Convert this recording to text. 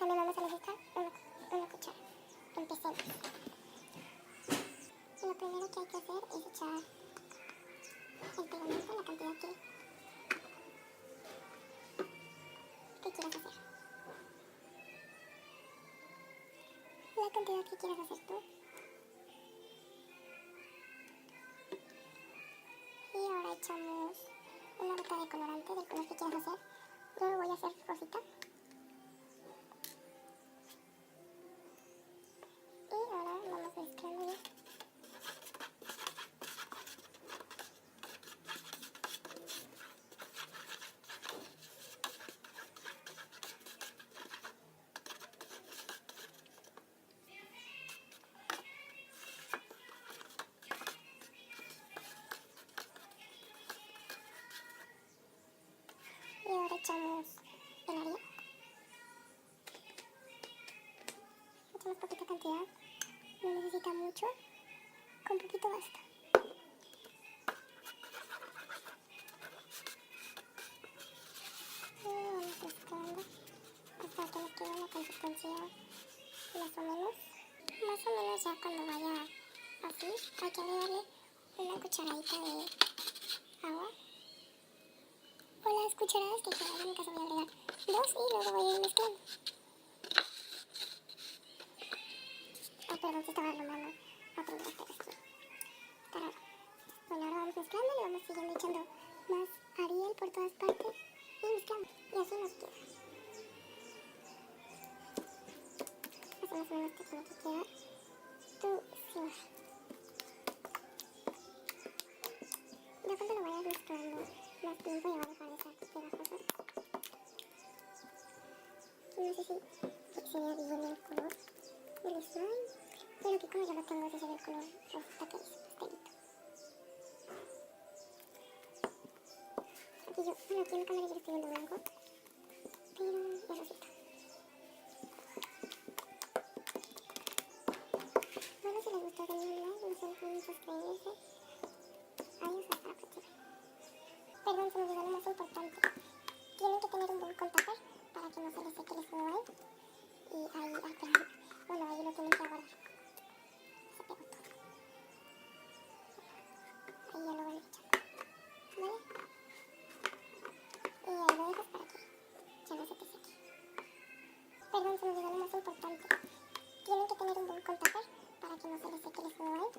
también vamos a necesitar una cuchara. Empecemos. Lo primero que hay que hacer es echar el pegamento, la cantidad que quieras hacer. La cantidad que quieras hacer tú. Y ahora echamos una gota de colorante del color que quieras hacer. Yo lo voy a hacer rosita. Y ahora vamos mezclando bien. Y ahora echamos el Ariel. Echamos poquita cantidad, no necesita mucho, con poquito basta. Y vamos mezclando hasta que nos quede una consistencia más o menos. Más o menos ya cuando vaya así, hay que agregarle una cucharadita de agua. O las cucharadas que quieran, en mi caso voy a agregar 2 y luego voy a ir mezclando. Ah, perdón, se estaba arrumbando otro de los dedos. Está raro. Bueno, ahora vamos mezclando y vamos siguiendo echando más Ariel por todas partes y mezclando. Y así nos queda. Así más o menos te tiene que quedar tu cima. Ya cuando lo vayas mezclando más tiempo ya va a dejar de estar pegajoso. No sé si se ve bien el color del slime, pero que como yo lo tengo, ese se ve el color rosita que es pastelito. Aquí yo, bueno, aquí en la cámara yo lo estoy viendo blanco, pero es rosita. Bueno, si les gustó denle un like, no se olviden de suscribirse. Adiós, hasta la próxima. Perdón, se me olvidó lo más importante. Tienen que tener un buen contacto para que no se les seque el slime. Y ahí, perdón. Bueno, ahí lo tienen que guardar. Se pegó todo. Ahí ya lo van a echar. ¿Vale? Y ahí lo dejas para que ya no se te seque. Perdón, se me olvidó lo más importante. Tienen que tener un buen contacto para que no se les seque el slime.